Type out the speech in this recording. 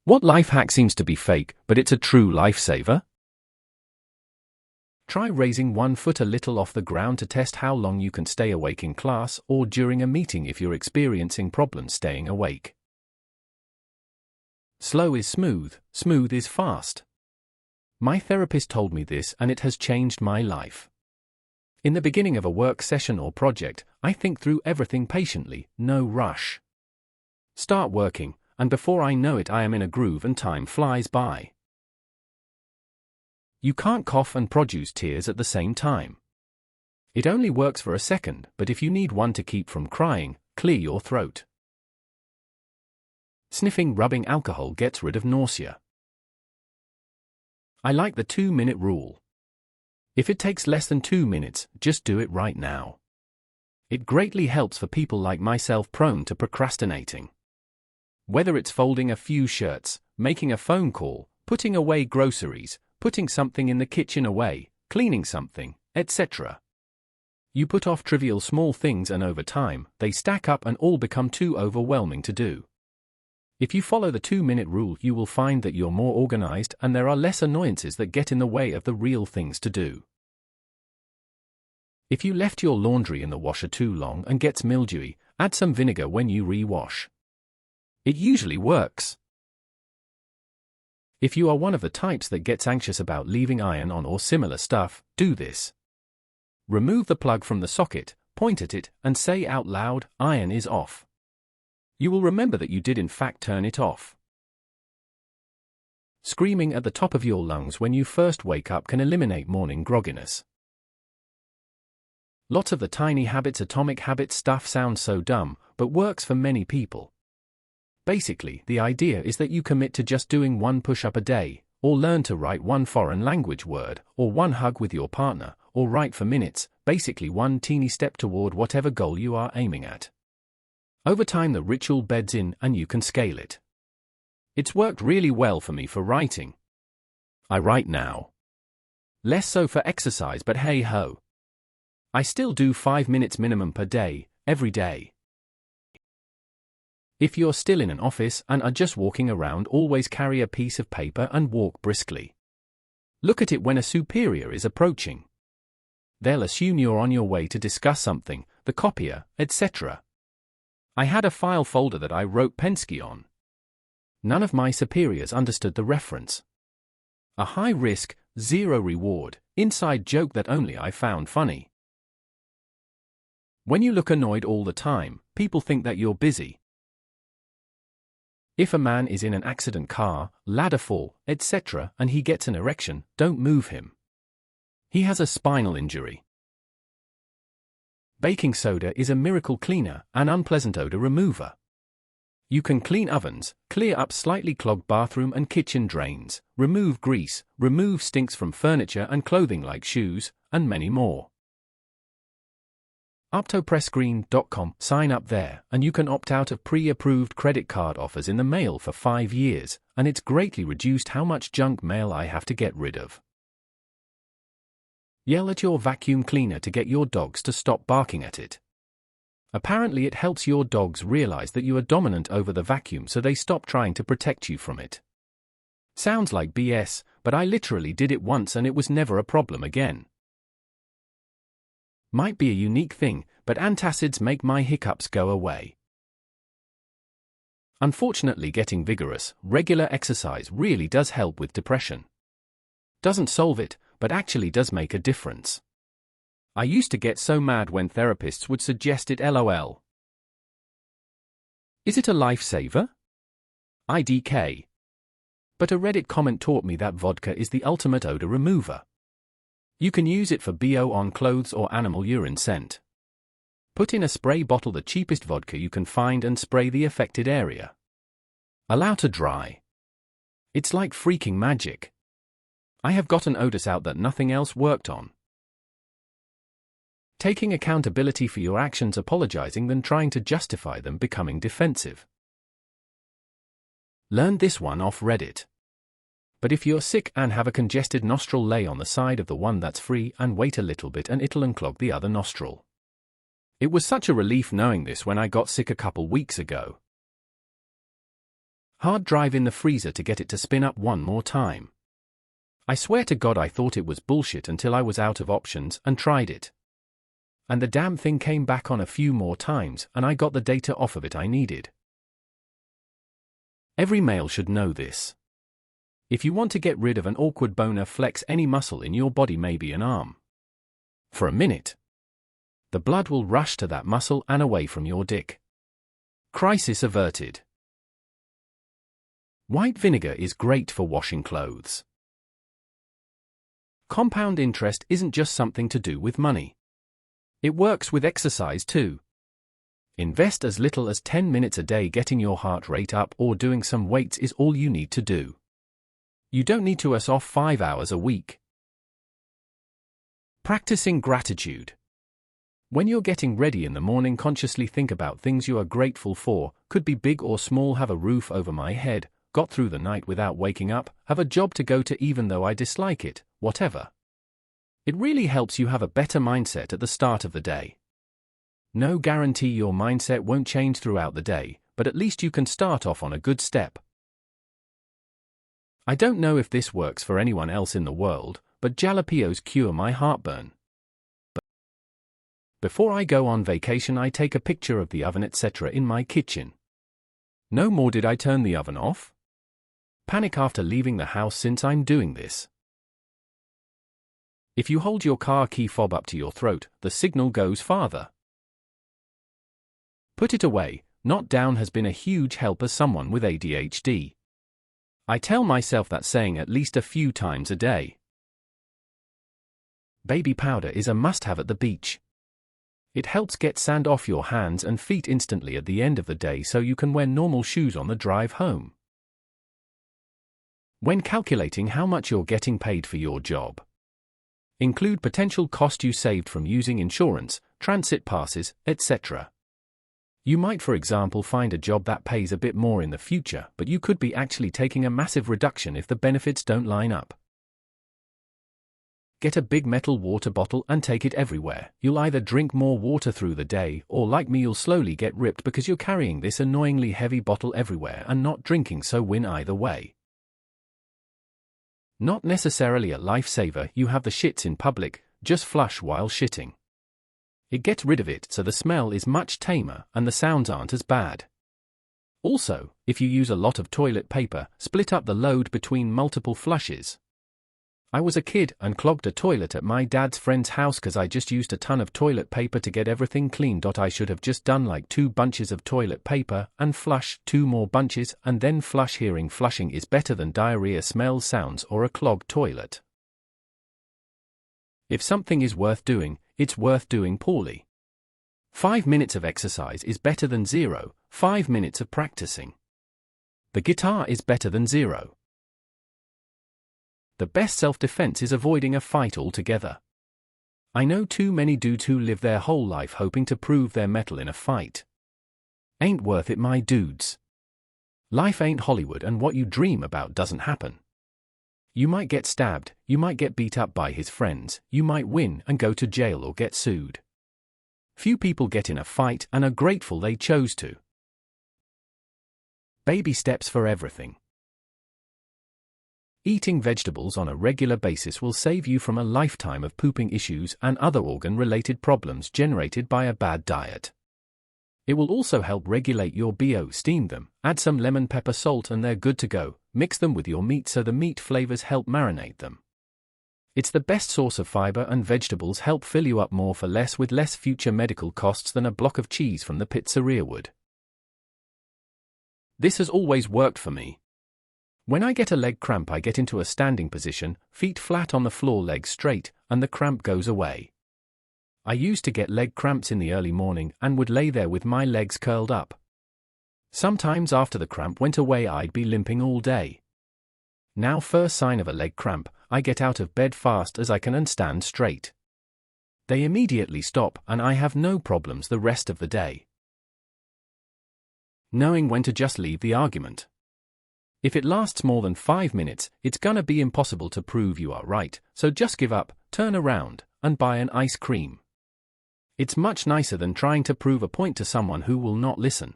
What life hack seems to be fake, but it's a true lifesaver? Try raising 1 foot a little off the ground to test how long you can stay awake in class or during a meeting if you're experiencing problems staying awake. Slow is smooth, smooth is fast. My therapist told me this and it has changed my life. In the beginning of a work session or project, I think through everything patiently, no rush. Start working, and before I know it I am in a groove and time flies by. You can't cough and produce tears at the same time. It only works for a second, but if you need one to keep from crying, clear your throat. Sniffing rubbing alcohol gets rid of nausea. I like the 2-minute rule. If it takes less than 2 minutes, just do it right now. It greatly helps for people like myself prone to procrastinating. Whether it's folding a few shirts, making a phone call, putting away groceries, putting something in the kitchen away, cleaning something, etc. You put off trivial small things and over time, they stack up and all become too overwhelming to do. If you follow the 2-minute rule, you will find that you're more organized and there are less annoyances that get in the way of the real things to do. If you left your laundry in the washer too long and gets mildewy, add some vinegar when you re-wash. It usually works. If you are one of the types that gets anxious about leaving iron on or similar stuff, do this. Remove the plug from the socket, point at it, and say out loud, "Iron is off." You will remember that you did in fact turn it off. Screaming at the top of your lungs when you first wake up can eliminate morning grogginess. Lots of the tiny habits, atomic habits stuff sounds so dumb, but works for many people. Basically, the idea is that you commit to just doing 1 push-up a day, or learn to write 1 foreign language word, or 1 hug with your partner, or write for minutes, basically 1 teeny step toward whatever goal you are aiming at. Over time the ritual beds in and you can scale it. It's worked really well for me for writing. I write now. Less so for exercise, but hey ho. I still do 5 minutes minimum per day, every day. If you're still in an office and are just walking around, always carry a piece of paper and walk briskly. Look at it when a superior is approaching. They'll assume you're on your way to discuss something, the copier, etc. I had a file folder that I wrote Penske on. None of my superiors understood the reference. A high risk, zero reward, inside joke that only I found funny. When you look annoyed all the time, people think that you're busy. If a man is in an accident, car, ladder fall, etc., and he gets an erection, don't move him. He has a spinal injury. Baking soda is a miracle cleaner, an unpleasant odor remover. You can clean ovens, clear up slightly clogged bathroom and kitchen drains, remove grease, remove stinks from furniture and clothing like shoes, and many more. Optopressgreen.com. Sign up there, and you can opt out of pre-approved credit card offers in the mail for 5 years, and it's greatly reduced how much junk mail I have to get rid of. Yell at your vacuum cleaner to get your dogs to stop barking at it. Apparently it helps your dogs realize that you are dominant over the vacuum, so they stop trying to protect you from it. Sounds like BS, but I literally did it once and it was never a problem again. Might be a unique thing, but antacids make my hiccups go away. Unfortunately, getting vigorous, regular exercise really does help with depression. Doesn't solve it, but actually does make a difference. I used to get so mad when therapists would suggest it, lol. Is it a lifesaver? IDK. But a Reddit comment taught me that vodka is the ultimate odor remover. You can use it for BO on clothes or animal urine scent. Put in a spray bottle the cheapest vodka you can find and spray the affected area. Allow to dry. It's like freaking magic. I have gotten odors out that nothing else worked on. Taking accountability for your actions, apologizing than trying to justify them, becoming defensive. Learned this one off Reddit. But if you're sick and have a congested nostril, lay on the side of the one that's free and wait a little bit and it'll unclog the other nostril. It was such a relief knowing this when I got sick a couple weeks ago. Hard drive in the freezer to get it to spin up one more time. I swear to God I thought it was bullshit until I was out of options and tried it. And the damn thing came back on a few more times and I got the data off of it I needed. Every male should know this. If you want to get rid of an awkward boner, flex any muscle in your body, maybe an arm. For a minute. The blood will rush to that muscle and away from your dick. Crisis averted. White vinegar is great for washing clothes. Compound interest isn't just something to do with money. It works with exercise too. Invest as little as 10 minutes a day getting your heart rate up, or doing some weights is all you need to do. You don't need to off 5 hours a week. Practicing gratitude. When you're getting ready in the morning, consciously think about things you are grateful for, could be big or small. Have a roof over my head, got through the night without waking up, have a job to go to even though I dislike it, whatever. It really helps you have a better mindset at the start of the day. No guarantee your mindset won't change throughout the day, but at least you can start off on a good step. I don't know if this works for anyone else in the world, but jalapenos cure my heartburn. Before I go on vacation, I take a picture of the oven etc. in my kitchen. No more did I turn the oven off. Panic after leaving the house since I'm doing this. If you hold your car key fob up to your throat, the signal goes farther. Put it away, not down, has been a huge help as someone with ADHD. I tell myself that saying at least a few times a day. Baby powder is a must-have at the beach. It helps get sand off your hands and feet instantly at the end of the day so you can wear normal shoes on the drive home. When calculating how much you're getting paid for your job, include potential cost you saved from using insurance, transit passes, etc. You might, for example, find a job that pays a bit more in the future, but you could be actually taking a massive reduction if the benefits don't line up. Get a big metal water bottle and take it everywhere. You'll either drink more water through the day, or like me, you'll slowly get ripped because you're carrying this annoyingly heavy bottle everywhere and not drinking, so win either way. Not necessarily a lifesaver. You have the shits in public, just flush while shitting. It gets rid of it so the smell is much tamer and the sounds aren't as bad. Also, if you use a lot of toilet paper, split up the load between multiple flushes. I was a kid and clogged a toilet at my dad's friend's house because I just used a ton of toilet paper to get everything clean. I should have just done like 2 bunches of toilet paper and flush 2 more bunches and then flush. Hearing flushing is better than diarrhea, smells, sounds, or a clogged toilet. If something is worth doing, it's worth doing poorly. 5 minutes of exercise is better than 0, 5 minutes of practicing. The guitar is better than 0. The best self-defense is avoiding a fight altogether. I know too many dudes who live their whole life hoping to prove their mettle in a fight. Ain't worth it, my dudes. Life ain't Hollywood, and what you dream about doesn't happen. You might get stabbed, you might get beat up by his friends, you might win and go to jail or get sued. Few people get in a fight and are grateful they chose to. Baby steps for everything. Eating vegetables on a regular basis will save you from a lifetime of pooping issues and other organ-related problems generated by a bad diet. It will also help regulate your BO. Steam them, add some lemon, pepper, salt, and they're good to go. Mix them with your meat so the meat flavors help marinate them. It's the best source of fiber, and vegetables help fill you up more for less with less future medical costs than a block of cheese from the pizzeria would. This has always worked for me. When I get a leg cramp, I get into a standing position, feet flat on the floor, legs straight, and the cramp goes away. I used to get leg cramps in the early morning and would lay there with my legs curled up. Sometimes after the cramp went away, I'd be limping all day. Now, first sign of a leg cramp, I get out of bed fast as I can and stand straight. They immediately stop and I have no problems the rest of the day. Knowing when to just leave the argument. If it lasts more than 5 minutes, it's gonna be impossible to prove you are right, so just give up, turn around, and buy an ice cream. It's much nicer than trying to prove a point to someone who will not listen.